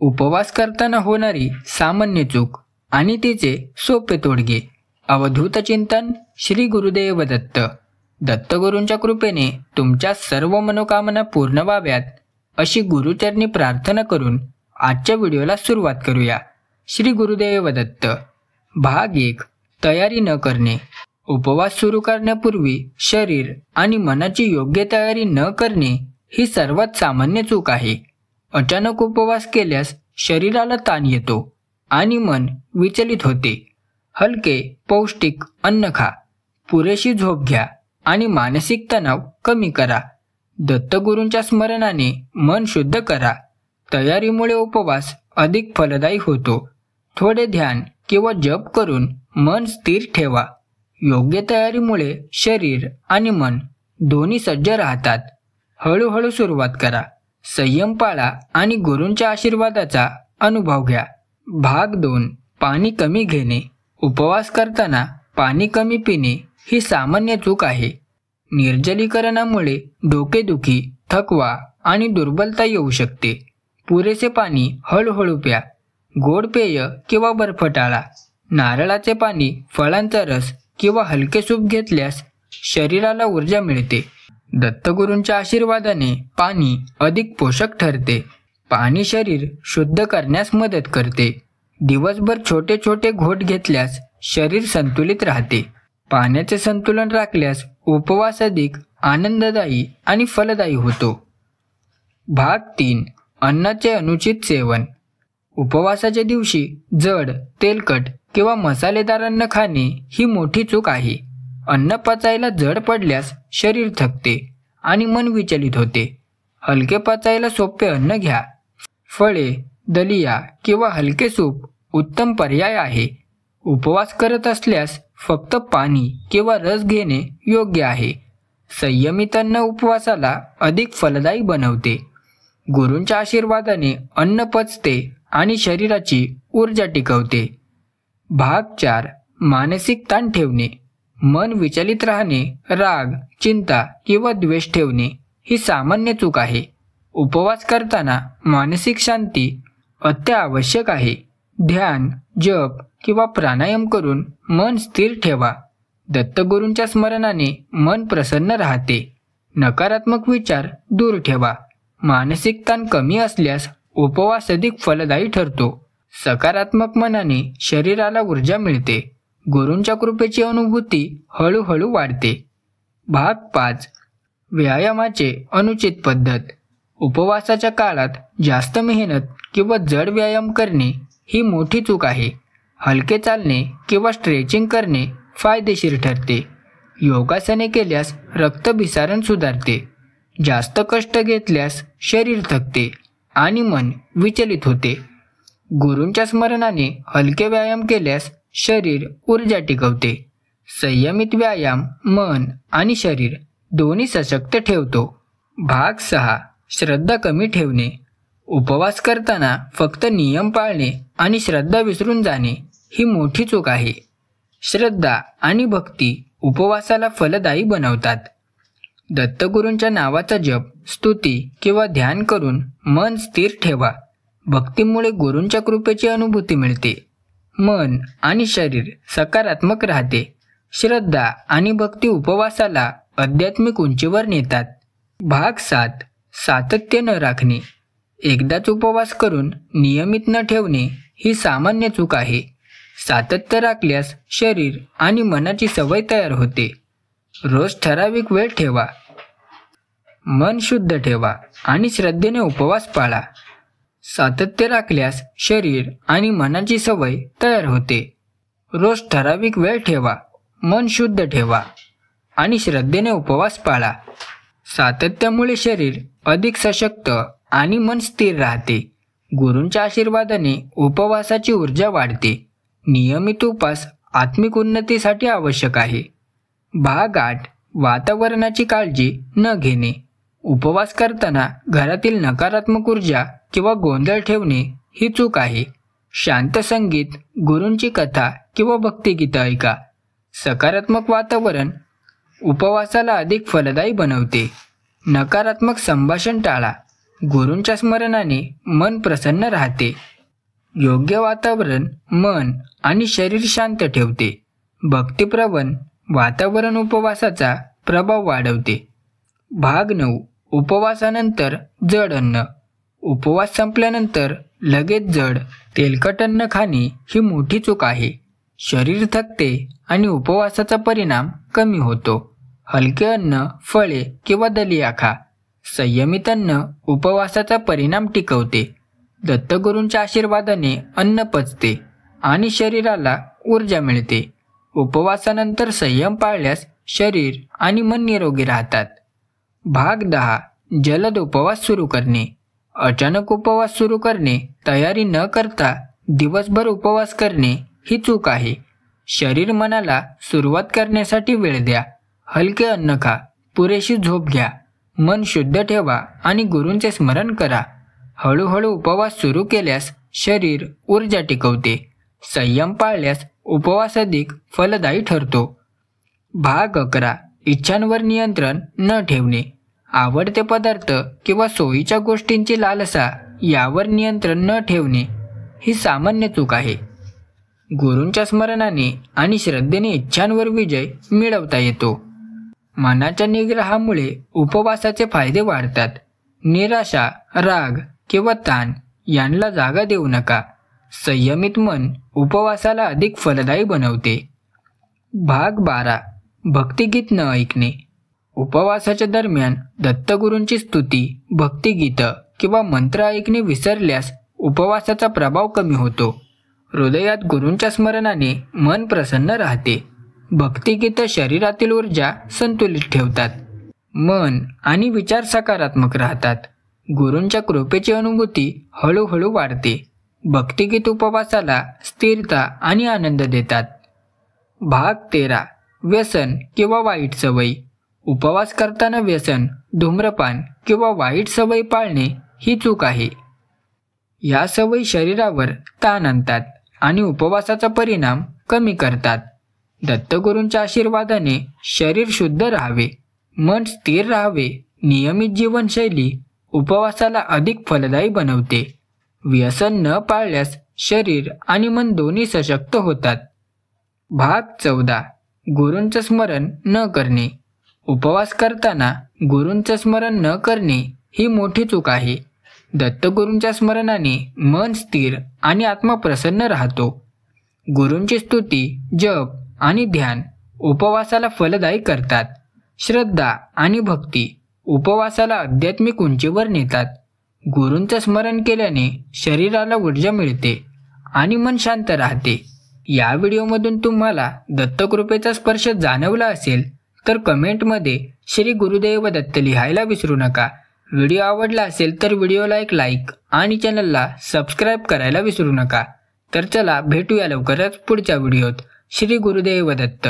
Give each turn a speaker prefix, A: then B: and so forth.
A: उपवास करताना होणारी सामान्य चूक आणि तिचे सोपे तोडगे. अवधूत चिंतन श्री गुरुदेव दत्त. दत्तगुरूंच्या कृपेने तुमच्या सर्व मनोकामना पूर्ण व्हाव्यात अशी गुरुचरणी प्रार्थना करून आजच्या व्हिडिओला सुरुवात करूया. श्री गुरुदेव दत्त. भाग 1. तयारी न करणे. उपवास सुरू करण्यापूर्वी शरीर आणि मनाची योग्य तयारी न करणे ही सर्वात सामान्य चूक आहे. अचानक उपवास केल्यास शरीराला ताण येतो आणि मन विचलित होते. हलके पौष्टिक अन्न खा, पुरेशी झोप घ्या आणि मानसिक तणाव कमी करा. दत्तगुरूंच्या स्मरणाने मन शुद्ध करा. तयारीमुळे उपवास अधिक फलदायी होतो. थोडे ध्यान किंवा जप करून मन स्थिर ठेवा. योग्य तयारीमुळे शरीर आणि मन दोन्ही सज्ज राहतात. हळूहळू सुरुवात करा. संयम पाळा आणि गुरूंच्या आशीर्वादाचा अनुभव घ्या. भाग 2. पाणी कमी घेणे. उपवास करताना पाणी कमी पिणे ही सामान्य चूक आहे. निर्जलीकरणामुळे डोकेदुखी, थकवा आणि दुर्बलता येऊ शकते. पुरेसे पाणी हळूहळू प्या. गोड पेय किंवा बर्फ टाळा. नारळाचे पाणी, फळांचा रस किंवा हलके सूप घेतल्यास शरीराला ऊर्जा मिळते. दत्तगुरूंच्या आशीर्वादाने पाणी अधिक पोषक ठरते. पाणी शरीर शुद्ध करण्यास मदत करते. दिवसभर छोटे छोटे घोट घेतल्यास शरीर संतुलित राहते. पाण्याचे संतुलन राखल्यास उपवास अधिक आनंददायी आणि फलदायी होतो. भाग 3. अन्नाचे अनुचित सेवन. उपवासाच्या दिवशी जड, तेलकट किंवा मसालेदार अन्न खाणे ही मोठी चूक आहे. अन्न पचायला जड पडल्यास शरीर थकते आणि मन विचलित होते. हलके पचायला सोपे अन्न घ्या. फळे, दलिया किंवा हलके सूप उत्तम पर्याय आहे. उपवास करत असल्यास फक्त पाणी किंवा रस घेणे योग्य आहे. संयमित अन्न उपवासाला अधिक फलदायी बनवते. गुरूंच्या आशीर्वादाने अन्न पचते आणि शरीराची ऊर्जा टिकवते. भाग 4. मानसिक ताण ठेवणे. मन विचलित राहणे, राग, चिंता किंवा द्वेष ठेवणे ही सामान्य चूक आहे. उपवास करताना मानसिक शांती अत्यावश्यक आहे. ध्यान, जप किंवा प्राणायाम करून मन स्थिर ठेवा. दत्तगुरूंच्या स्मरणाने मन प्रसन्न राहते. नकारात्मक विचार दूर ठेवा. मानसिक ताण कमी असल्यास उपवास अधिक फलदायी ठरतो. सकारात्मक मनाने शरीराला ऊर्जा मिळते. गुरूंच्या कृपेची अनुभूती हळूहळू वाढते. भाग 5. व्यायामाचे अनुचित पद्धत. उपवासाच्या काळात जास्त मेहनत किंवा जड व्यायाम करणे ही मोठी चूक आहे. हलके चालणे किंवा स्ट्रेचिंग करणे फायदेशीर ठरते. योगासने केल्यास रक्तभिसरण सुधारते. जास्त कष्ट घेतल्यास शरीर थकते आणि मन विचलित होते. गुरूंच्या स्मरणाने हलके व्यायाम केल्यास शरीर ऊर्जा टिकवते. संयमित व्यायाम मन आणि शरीर दोन्ही सशक्त ठेवतो. भाग 6. श्रद्धा कमी ठेवणे. उपवास करताना फक्त नियम पाळणे आणि श्रद्धा विसरून जाणे ही मोठी चूक आहे. श्रद्धा आणि भक्ती उपवासाला फलदायी बनवतात. दत्तगुरूंच्या नावाचा जप, स्तुती किंवा ध्यान करून मन स्थिर ठेवा. भक्तीमुळे गुरूंच्या कृपेची अनुभूती मिळते. मन आणि शरीर सकारात्मक राहते. श्रद्धा आणि भक्ती उपवासाला आध्यात्मिक उंचीवर नेतात. भाग 7. सातत्य न राखणे. एकदाच उपवास करून नियमित न ठेवणे ही सामान्य चूक आहे. सातत्य राखल्यास शरीर आणि मनाची सवय तयार होते. रोज ठराविक वेळ ठेवा. मन शुद्ध ठेवा आणि श्रद्धेने उपवास पाळा. सातत्य राखल्यास शरीर आणि मनाची सवय तयार होते. रोज ठराविक वेळ ठेवा. मन शुद्ध ठेवा आणि श्रद्धेने उपवास पाळा. सातत्यामुळे शरीर अधिक सशक्त आणि मन स्थिर राहते. गुरूंच्या आशीर्वादाने उपवासाची ऊर्जा वाढते. नियमित उपवास आत्मिक उन्नतीसाठी आवश्यक आहे. भाग 8. वातावरणाची काळजी न घेणे. उपवास करताना घरातील नकारात्मक ऊर्जा किंवा गोंधळ ठेवणे ही चूक आहे. शांत संगीत, गुरूंची कथा किंवा भक्तिगीतं ऐका. सकारात्मक वातावरण उपवासाला अधिक फलदायी बनवते. नकारात्मक संभाषण टाळा. गुरूंच्या स्मरणाने मन प्रसन्न राहते. योग्य वातावरण मन आणि शरीर शांत ठेवते. भक्तिप्रवण वातावरण उपवासाचा प्रभाव वाढवते. भाग 9. उपवासानंतर जड अन्न. उपवास संपल्यानंतर लगेच जड तेलकट अन्न खाणे ही मोठी चूक आहे. शरीर थकते आणि उपवासाचा परिणाम कमी होतो. हलके अन्न, फळे किंवा दलिया खा. संयमित अन्न उपवासाचा परिणाम टिकवते. दत्तगुरूंच्या आशीर्वादाने अन्न पचते आणि शरीराला ऊर्जा मिळते. उपवासानंतर संयम पाळल्यास शरीर आणि मन निरोगी राहतात. भाग 10. जलद उपवास सुरू करणे. अचानक उपवास सुरू करणे, तयारी न करता दिवसभर उपवास करणे ही चूक आहे. शरीर मनाला सुरुवात करण्यासाठी वेळ द्या. हलके अन्न खा, पुरेशी झोप घ्या, मन शुद्ध ठेवा आणि गुरूंचे स्मरण करा. हळूहळू उपवास सुरू केल्यास शरीर ऊर्जा टिकवते. संयम पाळल्यास उपवास अधिक फलदायी ठरतो. भाग 11. इच्छांवर नियंत्रण न ठेवणे. आवडते पदार्थ किंवा सोयीच्या गोष्टींची लालसा यावर नियंत्रण न ठेवणे ही सामान्य चूक आहे. गुरूंच्या स्मरणाने आणि श्रद्धेने इच्छांवर विजय मिळवता येतो. मनाच्या निग्रहामुळे उपवासाचे फायदे वाढतात. निराशा, राग किंवा ताण यांना जागा देऊ नका. संयमित मन उपवासाला अधिक फलदायी बनवते. भाग 12. भक्तिगीत न ऐकणे. उपवासाच्या दरम्यान दत्तगुरूंची स्तुती, भक्तिगीतं किंवा मंत्र ऐकणे विसरल्यास उपवासाचा प्रभाव कमी होतो. हृदयात गुरूंच्या स्मरणाने मन प्रसन्न राहते. भक्तिगीतं शरीरातील ऊर्जा संतुलित ठेवतात. मन आणि विचार सकारात्मक राहतात. गुरूंच्या कृपेची अनुभूती हळूहळू वाढते. भक्तिगीत उपवासाला स्थिरता आणि आनंद देतात. भाग 13. व्यसन किंवा वाईट सवयी. उपवास करताना व्यसन, धूम्रपान किंवा वाईट सवयी पाळणे ही चूक आहे. या सवयी शरीरावर ताण आणतात आणि उपवासाचा परिणाम कमी करतात. दत्तगुरूंच्या आशीर्वादाने शरीर शुद्ध राहावे, मन स्थिर राहावे. नियमित जीवनशैली उपवासाला अधिक फलदायी बनवते. व्यसन न पाळल्यास शरीर आणि मन दोन्ही सशक्त होतात. भाग 14. गुरूंचं स्मरण न करणे. उपवास करताना गुरूंचं स्मरण न करणे ही मोठी चूक आहे. दत्तगुरूंच्या स्मरणाने मन स्थिर आणि आत्मा प्रसन्न राहतो. गुरूंची स्तुती, जप आणि ध्यान उपवासाला फलदायी करतात. श्रद्धा आणि भक्ती उपवासाला आध्यात्मिक उंचीवर नेतात. गुरूंचं स्मरण केल्याने शरीराला ऊर्जा मिळते आणि मन शांत राहते. या व्हिडिओमधून तुम्हाला दत्तकृपेचा स्पर्श जाणवला असेल तर कमेंटमध्ये श्री गुरुदेव दत्त लिहायला विसरू नका. व्हिडिओ आवडला असेल तर व्हिडिओला एक लाईक आणि चॅनलला सबस्क्राईब करायला विसरू नका. तर चला भेटूया लवकरच पुढच्या व्हिडिओत. श्री गुरुदेव दत्त.